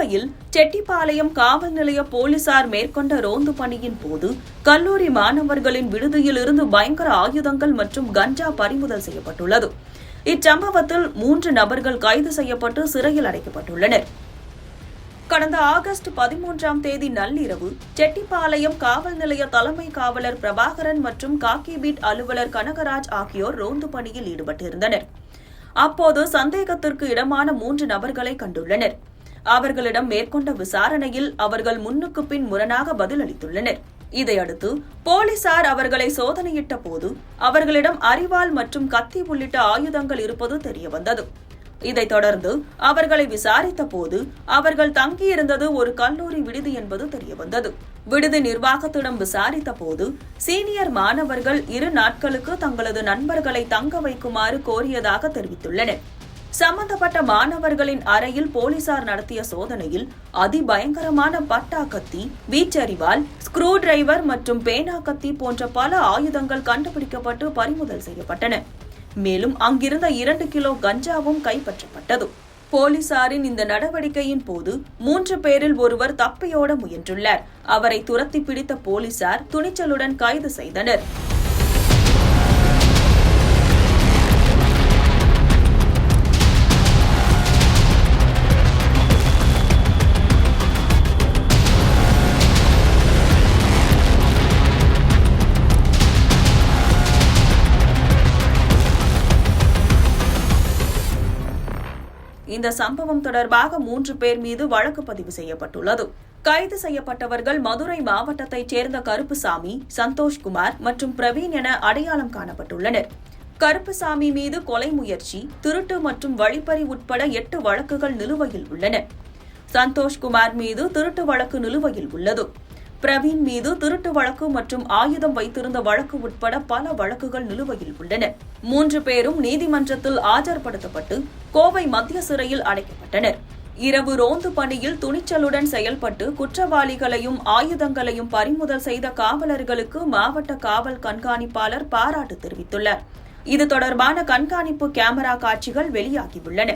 புதுவையில் செட்டிப்பாளையம் காவல் நிலைய போலீசார் மேற்கொண்ட ரோந்து பணியின் போது கல்லூரி மாணவர்களின் விடுதியில் இருந்து பயங்கர ஆயுதங்கள் மற்றும் கஞ்சா பறிமுதல் செய்யப்பட்டுள்ளது. இச்சம்பவத்தில் 3 நபர்கள் கைது செய்யப்பட்டு சிறையில் அடைக்கப்பட்டுள்ளனர். கடந்த ஆகஸ்ட் 13ஆம் தேதி நள்ளிரவு செட்டிப்பாளையம் காவல் நிலைய தலைமை காவலர் பிரபாகரன் மற்றும் காக்கி பீட் அலுவலர் கனகராஜ் ஆகியோர் ரோந்து பணியில் ஈடுபட்டிருந்தனர். அப்போது சந்தேகத்திற்கு இடமான 3 நபர்களை கண்டுள்ளனர். அவர்களிடம் மேற்கொண்ட விசாரணையில் அவர்கள் முன்னுக்கு பின் முரணாக பதிலளித்துள்ளனர். இதையடுத்து போலீசார் அவர்களை சோதனையிட்ட போது அவர்களிடம் அரிவாள் மற்றும் கத்தி உள்ளிட்ட ஆயுதங்கள் இருப்பது தெரியவந்தது. இதைத் தொடர்ந்து அவர்களை விசாரித்த போது அவர்கள் தங்கியிருந்தது ஒரு கல்லூரி விடுதி என்பது தெரியவந்தது. விடுதி நிர்வாகத்திடம் விசாரித்த போது சீனியர் மாணவர்கள் 2 நாட்களுக்கு தங்களது நண்பர்களை தங்க வைக்குமாறு கோரியதாக தெரிவித்துள்ளனர். சம்பந்தப்பட்ட மாணவர்களின் அறையில் போலீசார் நடத்திய சோதனையில் அதிபயங்கரமான பட்டா கத்தி, வீச்சரிவாள், ஸ்க்ரூ டிரைவர் மற்றும் பேனா கத்தி போன்ற பல ஆயுதங்கள் கண்டுபிடிக்கப்பட்டு பறிமுதல் செய்யப்பட்டன. மேலும் அங்கிருந்த 2 கிலோ கஞ்சாவும் கைப்பற்றப்பட்டது. போலீசாரின் இந்த நடவடிக்கையின் போது 3 பேரில் ஒருவர் தப்பியோட முயன்றுள்ளார். அவரை துரத்தி பிடித்த போலீசார் துணிச்சலுடன் கைது செய்தனர். இந்த சம்பவம் தொடர்பாக 3 பேர் மீது வழக்கு பதிவு செய்யப்பட்டுள்ளது. கைது செய்யப்பட்டவர்கள் மதுரை மாவட்டத்தைச் சேர்ந்த கருப்புசாமி, சந்தோஷ்குமார் மற்றும் பிரவீன் என அடையாளம் காணப்பட்டுள்ளனர். கருப்புசாமி மீது கொலை முயற்சி, திருட்டு மற்றும் வழிப்பறி உட்பட 8 வழக்குகள் நிலுவையில் உள்ளன. சந்தோஷ்குமார் மீது திருட்டு வழக்கு நிலுவையில் உள்ளது. பிரவீன் மீது திருட்டு வழக்கு மற்றும் ஆயுதம் வைத்திருந்த வழக்கு உட்பட பல வழக்குகள் நிலுவையில் உள்ளன. 3 பேரும் நீதிமன்றத்தில் ஆஜர்படுத்தப்பட்டு கோவை மத்திய சிறையில் அடைக்கப்பட்டனர். இரவு ரோந்து பணியில் துணிச்சலுடன் செயல்பட்டு குற்றவாளிகளையும் ஆயுதங்களையும் பறிமுதல் செய்த காவலர்களுக்கு மாவட்ட காவல் கண்காணிப்பாளர் பாராட்டு தெரிவித்துள்ளார். இது தொடர்பான கண்காணிப்பு கேமரா காட்சிகள் வெளியாகியுள்ளன.